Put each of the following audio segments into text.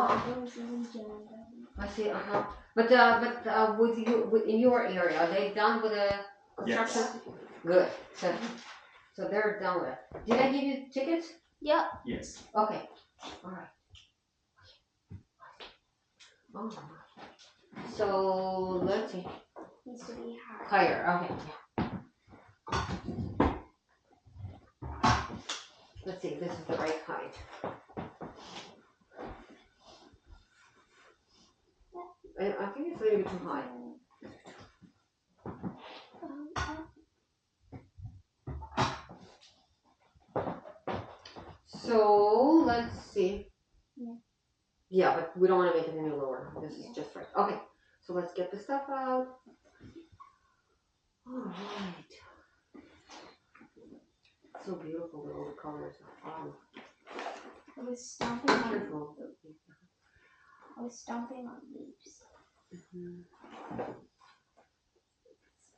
problems in gender. I see. But with you, in your area, are they done with the construction? Yes. Good. So they're done with it. Did I give you tickets? Yep. Yes. Okay. All right. Oh. So let's see. Needs to be higher. Higher. Okay. Yeah. Let's see if this is the right height. I think it's a little bit too high. So let's see. Yeah, but we don't want to make it any lower. This is just right. Okay, so let's get the stuff out. All right. So beautiful with all the colors. I was stomping on leaves. Mm-hmm.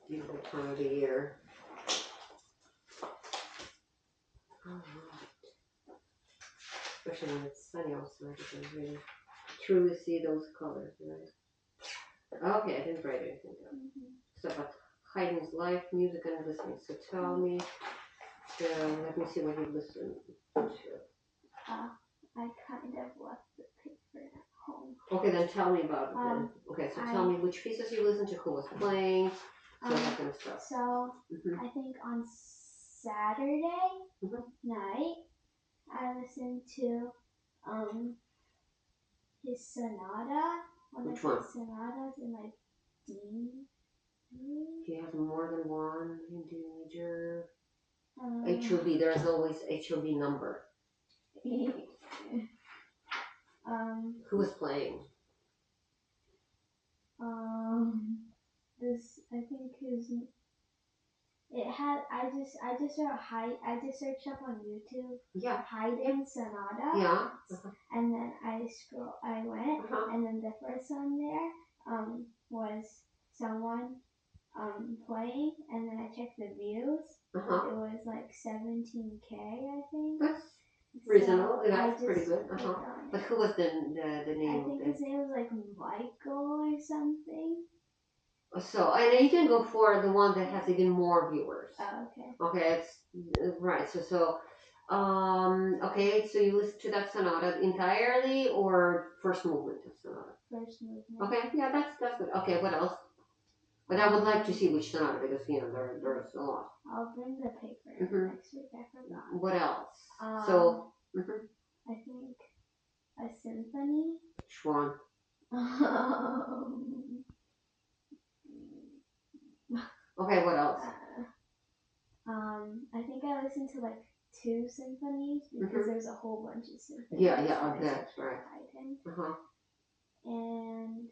Beautiful time of the year. All right. Especially when it's sunny outside, you can really truly see those colors, right? Okay, I didn't write anything down. So about Haydn's life, music, and listening. So tell me, let me see what you listen to. I kind of left the paper at home. Okay, then tell me about it then. Okay, so tell me which pieces you listened to, who was playing, so that kind of stuff. So, I think on Saturday night, I listened to his sonata. Which one? His sonatas in like D. He has more than one in D major. HOV, there's always HOV number. Who was playing? This, I think it had, I just searched up on YouTube. Yeah. Haydn Sonata. Yeah. And then I went, and then the first one there, was someone, playing, and then I checked the views. It was like 17K, I think. That's reasonable. So That's pretty good. But who was the name? I think his name was like Michael or something. So, and you can go for the one that has even more viewers. Oh, okay. Okay, it's right. Okay, so you listen to that sonata entirely or first movement of sonata? First movement. Okay, yeah, that's good. Okay, what else? But I would like to see which sonata because there's a lot. I'll bring the paper next week. I forgot. What else? I think a symphony. Which one? Okay, what else? I think I listened to like 2 symphonies because there's a whole bunch of symphonies. Yeah, that's right. And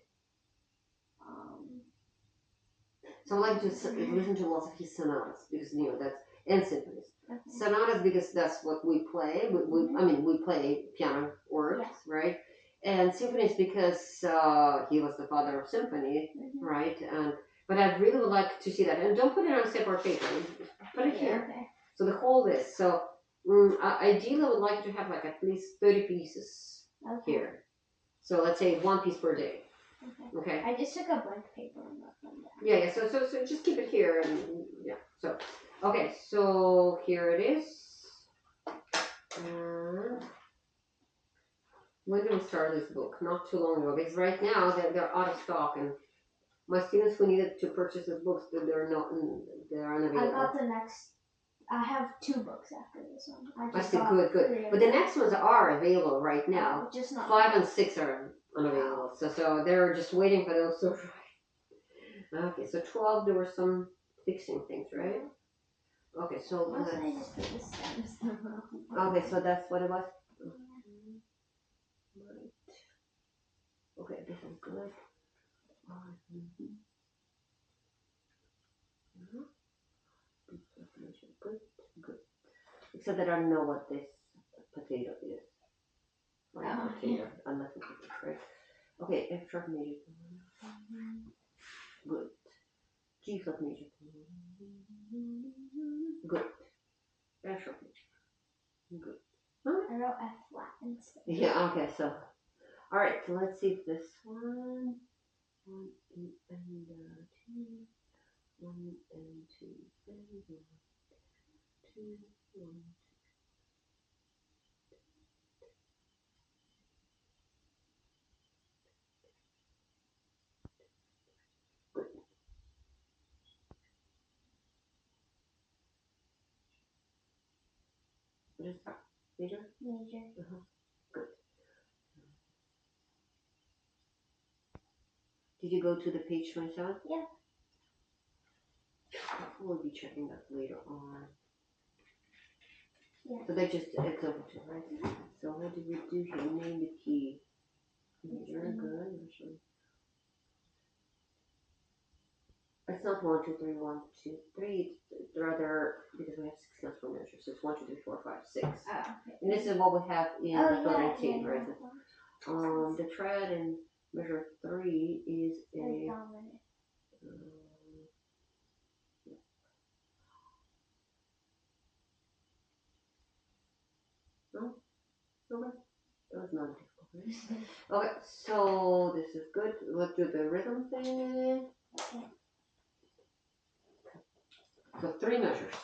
so I like to listen to lots of his sonatas because that's and symphonies. Okay. Sonatas because that's what we play. We play piano works, right? And symphonies because he was the father of symphony, right? But I really would like to see that. And don't put it on separate paper. Put it here. Okay. So the whole list. So ideally, I would like to have like at least 30 pieces here. So let's say 1 piece per day. Okay. I just took a blank paper and left them down. Yeah. So just keep it here and So okay. So here it is. When did we start this book? Not too long ago. Because right now they're out of stock and. My students who needed to purchase the books, they're unavailable. I have 2 books after this one. I see, good. But the next ones are available right now. Just not 5 and 6 are unavailable. So they're just waiting for those to arrive. Okay, so 12, there were some fixing things, right? Okay, so I just put the stems. Okay, so that's what it was? Right. Okay, this is good. Good. Except that I don't know what this potato is. Potato. I'm not thinking, right? Okay, F sharp major. Good. G flat major. Good. F sharp major. Good. I wrote F flat instead. Yeah, okay, so. All right, so let's see if this one, 8 and 2, 1 and 2, 7, 2, 1. What is that? Major? Major. Good. Did you go to the page 27? Yeah. We'll be checking that later on. Yeah. So they just, it's over to, right? So what did we do here? Name the key. Major, good. Actually. It's not 1, 2, 3, 1, 2, 3. It's rather, because we have 6 notes for measure. So it's 1, 2, 3, 4, 5, 6. Oh, okay. And this is what we have in the coloring team, right? Yeah. The tread in measure 3 is a dominant. No, okay, that was not difficult. Okay, so this is good. Let's do the rhythm thing. Okay. So 3 measures.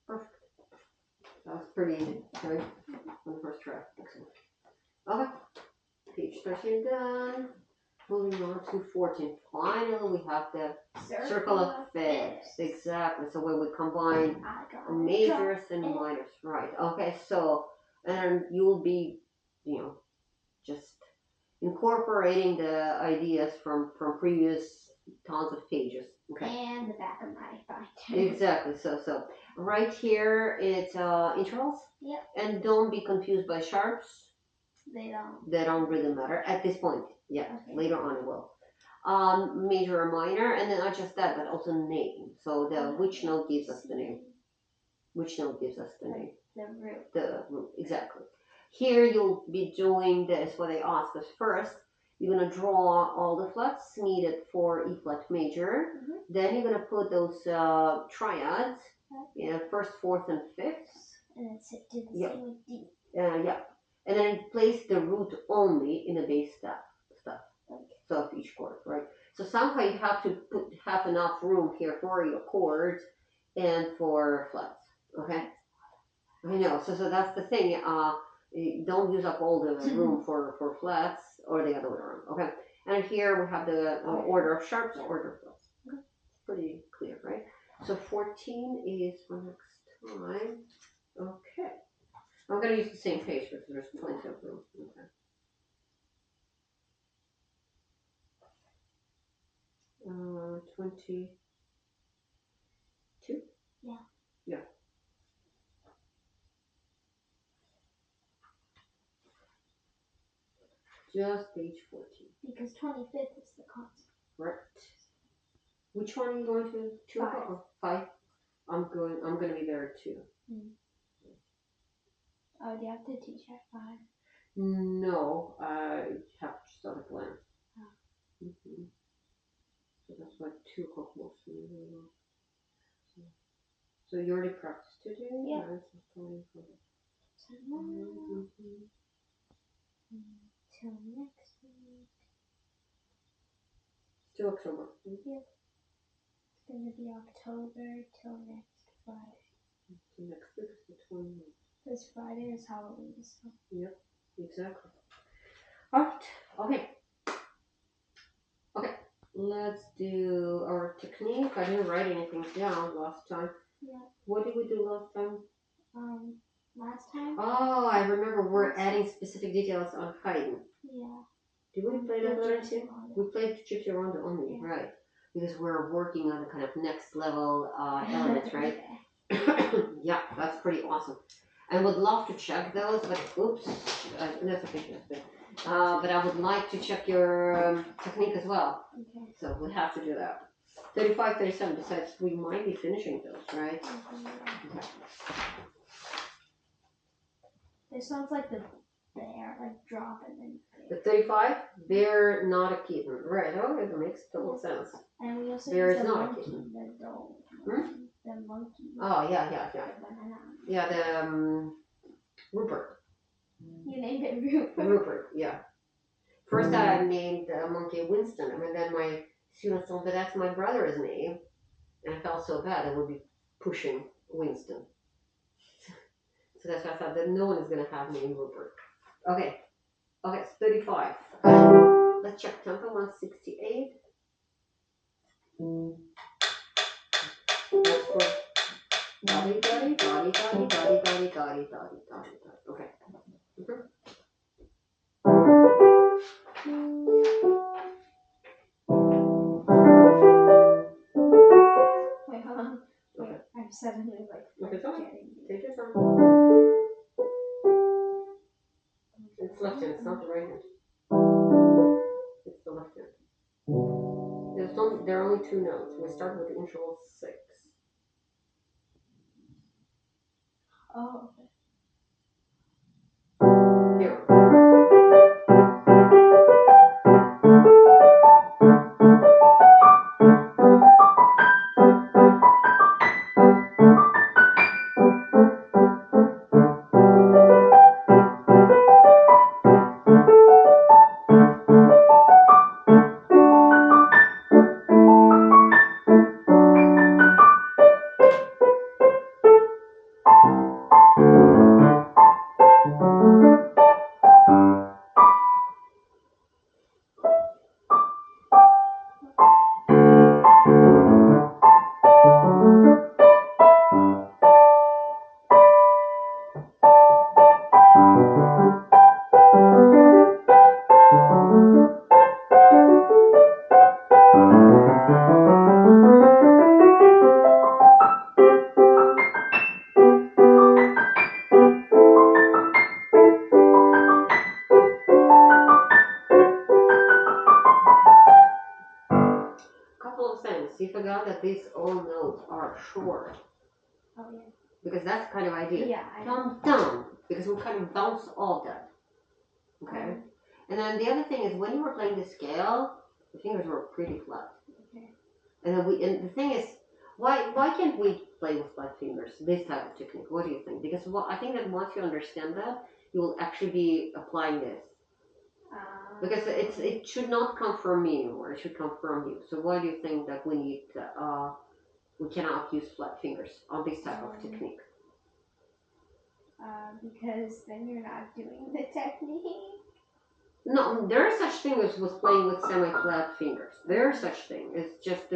Perfect. That was pretty easy, right? On the first try. Excellent. Okay, page 13 done. Moving on to 14. Finally, we have the circle of fifths. Exactly. So when we combine majors and minors. Right. Okay, so, and you will be, just incorporating the ideas from previous tons of pages. Okay. And the back of my binder. Exactly. So right here it's intervals. Yep. And don't be confused by sharps. They don't. They don't really matter at this point. Yeah. Okay. Later on it will. Major or minor, and then not just that, but also name. So the which note gives us the name. Which note gives us the name? The root. The root. Exactly. Here you'll be doing this, what they ask us first. You're going to draw all the flats needed for E flat major. Then you're going to put those triads, first, fourth, and fifths. And then do the same with D. Yeah. And then place the root only in the bass stuff. Okay. So of each chord, right? So somehow you have to have enough room here for your chords and for flats. Okay? I know. So that's the thing. Don't use up all the room for flats or the other way around. Okay. And here we have the order of sharps, order of flats. Okay. Pretty clear, right? So 14 is for next time. Okay. I'm going to use the same page because there's plenty of room. Okay. 22? Yeah. Yeah. Just page 14. Because 25th is the constant. Right. Which one are you going to? 2 or 5? I'm going to be there at 2. Oh, do you have to teach at 5? No, I have to start a plan. Oh. So that's why 2 o'clock mostly. So you already practiced today? Yeah. Till next week. Till October. Yeah. It's going to be October till next Friday. So next week is the 29th. This Friday is Halloween, so. Yep, exactly. Alright, okay. Okay, let's do our technique. I didn't write anything down last time. Yeah. What did we do last time? Last time? Oh, I remember we're adding specific details on Haydn. Yeah. played it later too? We played Gypsy Ronda only, right? Because we're working on the kind of next level elements, right? Yeah, that's pretty awesome. I would love to check those, but oops, that's okay. But I would like to check your technique as well. Okay. So we'll have to do that. 35, 37, besides we might be finishing those, right? Okay. This one's like the bear, like drop and then. The 35, they're not a kitten. Right, oh, it makes total sense. And we also There use is the not a monkey, kitten. the dog. The monkey. Oh, yeah. The banana. Yeah, the Rupert. You named it Rupert. Rupert, yeah. First I named the monkey Winston, and then my students told me that's my brother's name. And I felt so bad I would be pushing Winston. So that's why I thought that no one is going to have me in Rupert. Okay, it's 35. Let's check tempo, 168. That's for dotty, dotty, dotty, dotty, dotty, dotty, dotty, dotty, dotty. Okay. Wait, hold on. Okay. I'm suddenly like. Okay, fine. Take your time. It's left hand, it's not the right hand. It's the left hand. There are only 2 notes. We start with the interval 6. Oh, okay. Here. Couple of things. You forgot that these all notes are short. Oh, yeah. Because that's kind of idea. Yeah. Dum. Because we kind of bounce all that. Okay? And then the other thing is when you were playing the scale, the fingers were pretty flat. Okay. And the thing is, why can't we play with flat fingers? This type of technique. What do you think? Because I think that once you understand that, you will actually be applying this. Because it should not come from me anymore. It should come from you. So why do you think that we cannot use flat fingers on this type of technique? Because then you're not doing the technique. No, there are such things as with playing with semi-flat fingers. There are such things. It's just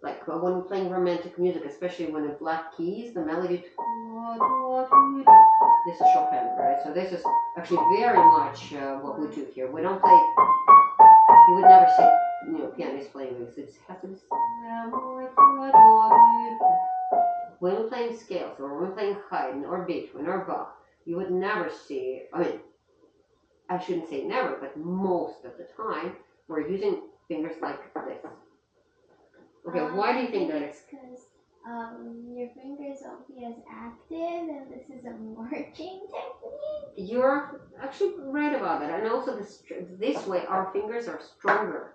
like when we're playing romantic music, especially when in flat keys, the melody. This is Chopin, right? So this is actually very much what we do here. We don't play. You would never see, pianists playing this. It has to be. When we're playing scales, or when we're playing Haydn, or Beethoven, or Bach, you would never see. I mean, I shouldn't say never, but most of the time, we're using fingers like this. Okay, why do you think that is? Because your fingers won't be as active, and this is a marching technique. You're actually right about that, and also this way our fingers are stronger,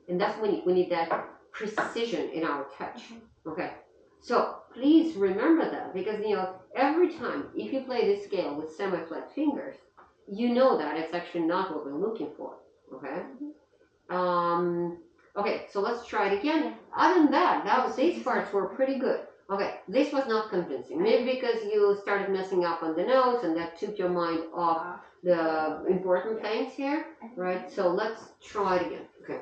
and that's when we need that precision in our touch. Okay, so please remember that because every time if you play this scale with semi-flat fingers, you know that it's actually not what we're looking for. Okay. Okay, so let's try it again. Other than that, these parts were pretty good. Okay, this was not convincing. Maybe because you started messing up on the notes and that took your mind off the important things here, right? So let's try it again. Okay.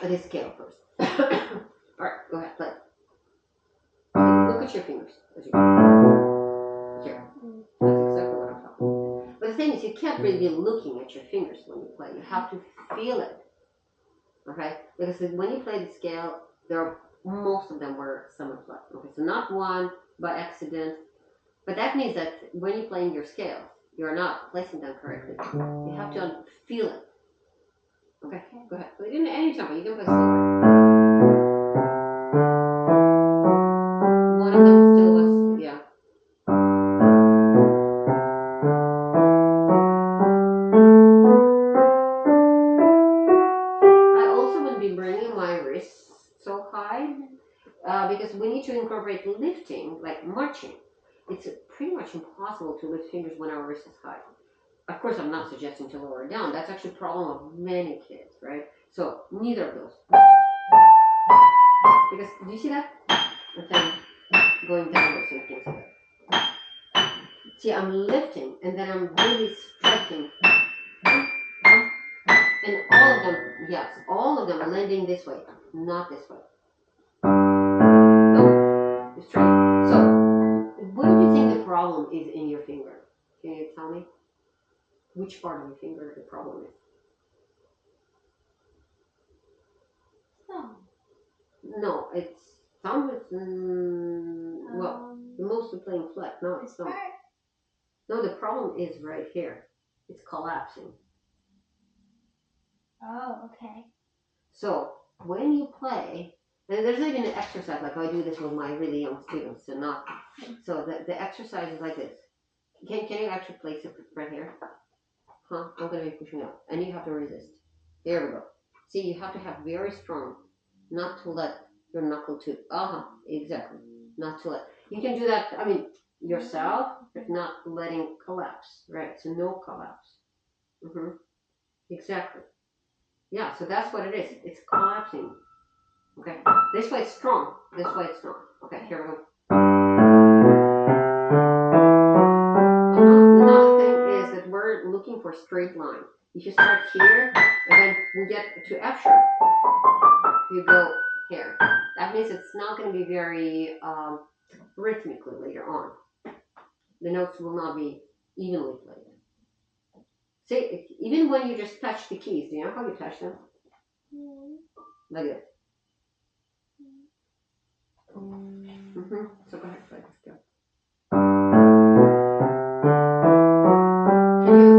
the scale first. Alright, go ahead, play. Look at your fingers as you go. Here. That's exactly what I'm talking about. But the thing is, you can't really be looking at your fingers when you play. You have to feel it. Okay? Because when you play the scale, most of them were semi-flat. Okay, so not one by accident. But that means that when you're playing your scales, you're not placing them correctly. You have to feel it. Okay, go ahead. Play it any tempo. You can play slower. One of them still was, yeah. I also will be bringing my wrists so high because we need to incorporate lifting, like marching. It's pretty much impossible to lift fingers when our wrist is high. Of course, I'm not suggesting to lower it down. That's actually a problem of many kids, right? So neither of those. Because, do you see that? And then going downwards so you can see that. See, I'm lifting and then I'm really striking. And all of them, yes, all of them are landing this way, not this way. No, straight. So, what do you think the problem is in your finger? Can you tell me? Which part of your finger the problem is? Thumb. No, it's thumb. It's well, you're mostly playing flat. No, it's thumb. No, the problem is right here. It's collapsing. Oh, okay. So when you play, and there's even an exercise like I do this with my really young students, and not. So the exercise is like this. Can you actually place it right here? Huh? I'm gonna be pushing up, and you have to resist. Here we go. See, you have to have very strong, not to let your knuckle to. Exactly. Not to let. You can do that. I mean, yourself, but not letting collapse. Right. So no collapse. Exactly. Yeah. So that's what it is. It's collapsing. Okay. This way it's strong. This way it's not. Okay. Here we go. Another thing is that we're looking for straight line. If you start here and then we get to F sharp, you go here. That means it's not going to be very rhythmically later on. The notes will not be evenly played. See, even when you just touch the keys, do you know how you touch them? Like this. So go ahead, play this. Go. Can you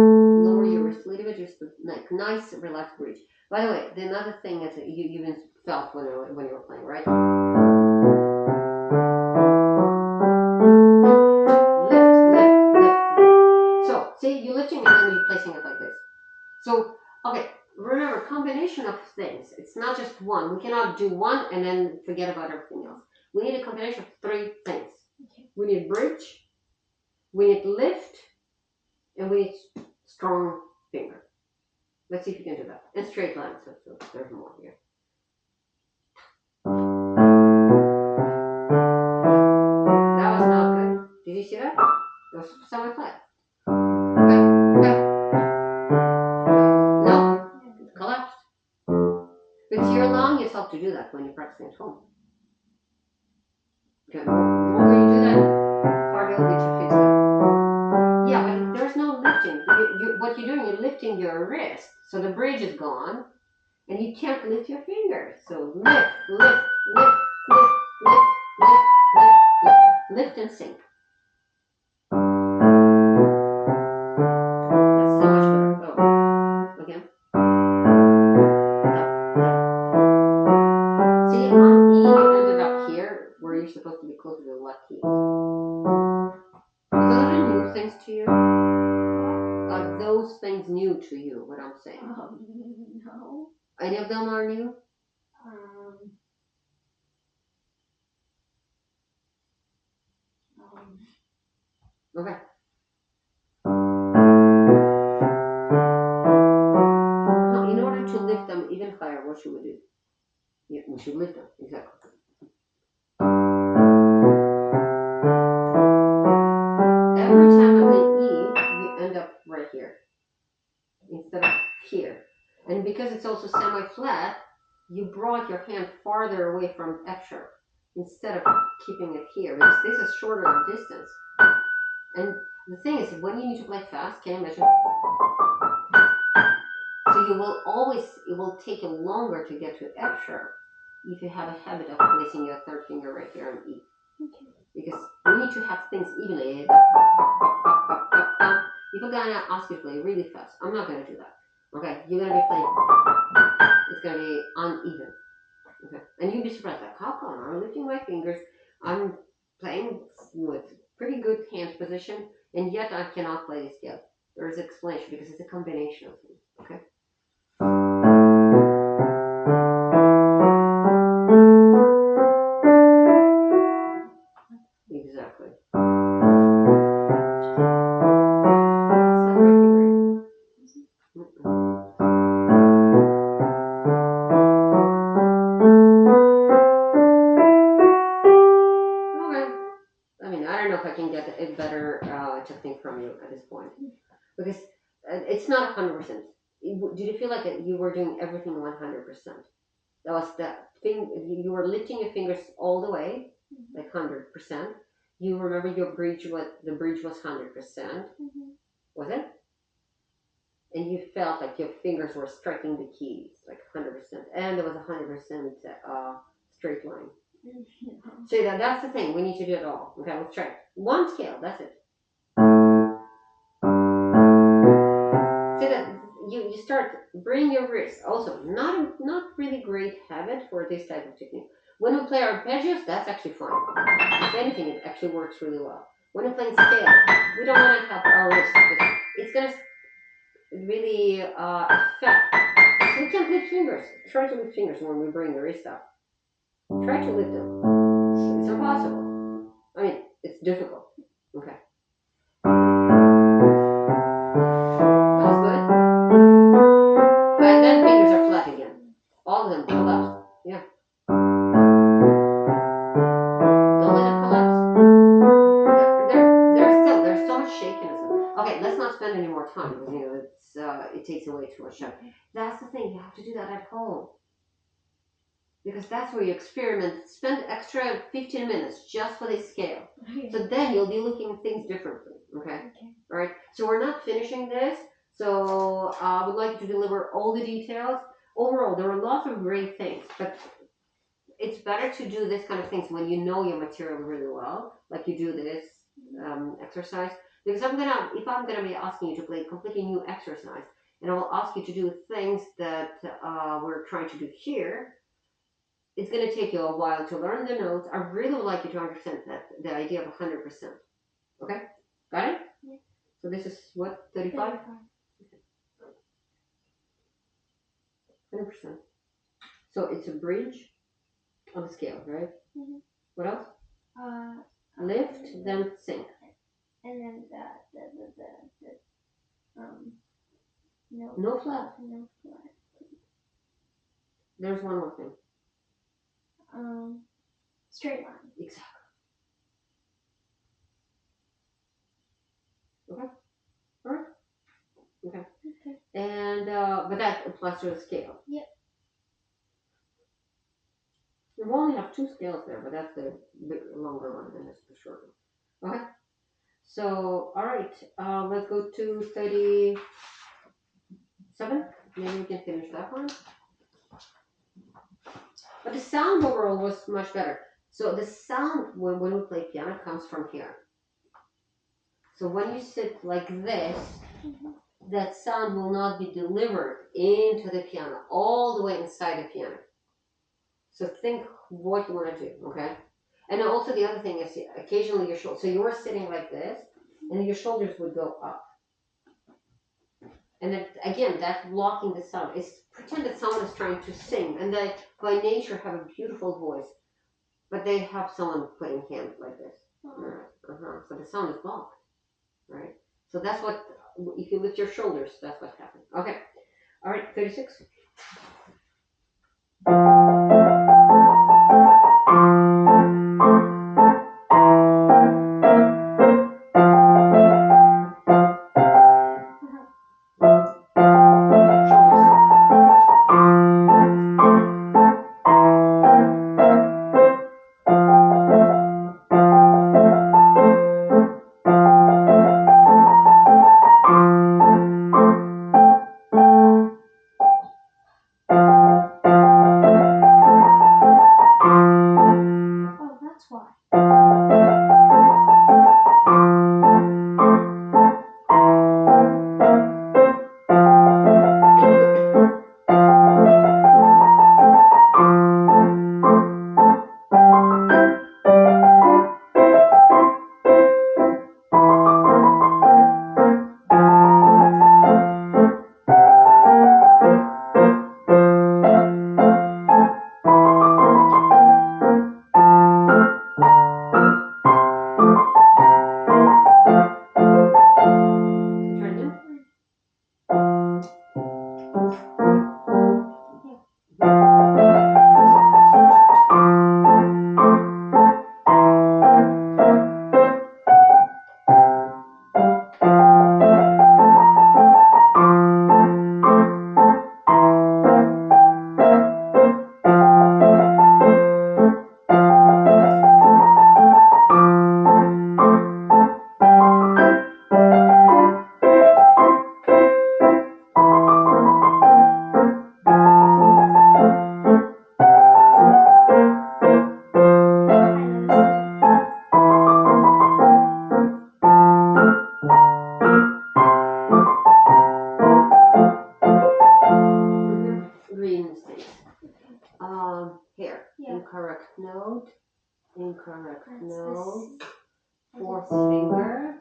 lower your wrist a little bit, just like nice, relaxed bridge? By the way, the another thing is that you even felt when you were playing, right? Lift. So, see, you're lifting and then you're placing it like this. So, okay, remember, combination of things. It's not just one. We cannot do one and then forget about everything else. We need a combination of three things. Okay. We need bridge, we need lift, and we need strong finger. Let's see if you can do that. And straight lines, so there's more here. That was not good. Did you see that? It was semi-flat. No, it collapsed. Because you're allowing yourself to do that when you're practicing at home. Okay, the more you do that, harder it'll be to fix it. Yeah, but there's no lifting. What you're doing, you're lifting your wrist, so the bridge is gone, and you can't lift your fingers. So lift, lift, lift, lift, lift, lift, lift, lift, lift and sink. That's so much better. Oh, again. See, on E, you ended up here, where you're supposed to be closer to the left key. Those are new things to you? Are those things new to you, what I'm saying? No. Any of them are new? Okay. In order to lift them even higher, what should we do? Yeah, we should lift them, exactly. Every time I'm in E, you end up right here instead of here. And because it's also semi-flat, you brought your hand farther away from F sharp instead of keeping it here, because this is shorter distance. And the thing is, when you need to play fast, can you imagine? So you will always, it will take you longer to get to F sharp if you have a habit of placing your third finger right here on E. Okay. Because we need to have things evenly. If I'm gonna ask you to play really fast, I'm not gonna do that. Okay, you're gonna be playing. It's gonna be uneven. Okay, and you'll be surprised, like, how come I'm lifting my fingers? I'm playing with pretty good hand position, and yet I cannot play this scale. There's an explanation because it's a combination of things. Okay. Exactly. I mean, I don't know if I can get a better technique from you at this point, because it's not 100%. Did you feel like you were doing everything 100%? That was the thing. You were lifting your fingers all the way, like 100%. You remember your bridge? What the bridge was 100%, was it? And you felt like your fingers were striking the keys like 100%, and there was 100% straight line. So that's the thing. We need to do it all. Okay, let's try it. One scale. That's it. So that you start, bring your wrist. Also, not really great habit for this type of technique. When we play arpeggios, that's actually fine. If anything, it actually works really well. When we're playing scale, we don't want to have our wrist, because it's gonna really affect. So we can't lift fingers. Try to lift fingers when we bring the wrist up. Try to lift them. It's impossible. I mean, it's difficult. Okay. That was good. And then fingers are flat again. All of them collapse. Yeah. Don't let them collapse. There's so much shakiness. Okay, let's not spend any more time, because it takes away too much time. That's the thing. You have to do that at home, because that's where you experiment. Spend extra 15 minutes just for this scale. So then you'll be looking at things differently. Okay? All right. So we're not finishing this. So I would like to deliver all the details. Overall, there are lots of great things, but it's better to do this kind of things when you know your material really well, like you do this exercise. Because if I'm gonna be asking you to play a completely new exercise, and I will ask you to do things that we're trying to do here, it's going to take you a while to learn the notes. I really would like you to understand that the idea of 100%. Okay? Got it? Yeah. So this is what, 35? 100%. So it's a bridge on the scale, right? Mm-hmm. What else? Lift, then sink. And then no flat. No flat. There's one more thing. Straight line. Exactly. Okay. All right. Okay. And but that applies to the scale. Yep. We only have two scales there, but that's the longer one, and that's the short one. Okay. So, all right. Let's go to 37. Maybe we can finish that one. But the sound overall was much better. So the sound when we play piano comes from here. So when you sit like this, that sound will not be delivered into the piano, all the way inside the piano. So think what you want to do, okay? And also the other thing is occasionally your shoulders. So you were sitting like this, and your shoulders would go up. And then again, that's blocking the sound. It's pretend that someone is trying to sing, and they by nature have a beautiful voice, but they have someone putting hands like this. So the sound is blocked, right? So that's what, if you lift your shoulders, that's what happens. Okay. All right, 36. Here. Yeah. Incorrect note. Incorrect That's note. the Fourth finger.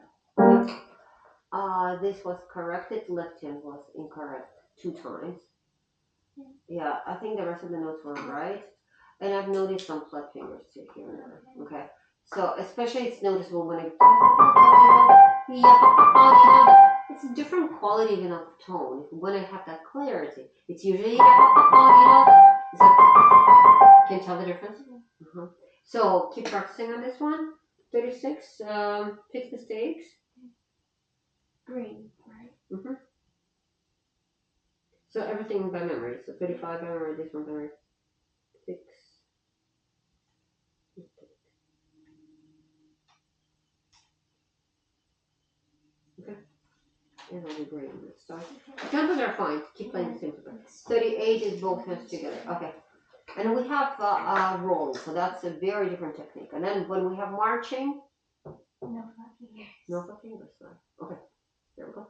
This was corrected. Left hand was incorrect 2 times. Yeah, I think the rest of the notes were right. And I've noticed some flat fingers too here and there. Okay. So especially it's noticeable when it's a different quality even of tone. When I have that clarity, it's usually it's like, can you tell the difference? So keep practicing on this one. 36, 6 mistakes. green, right? So everything by memory. So 35 by memory, this one by memory. 6 mistakes. Okay. And I'll be green. Let's start. Jumpers are fine. Keep playing the same paper. 38 is both hands together. Okay. And we have rolling, so that's a very different technique. And then when we have marching, no flat fingers. No flat fingers. Okay. There we go.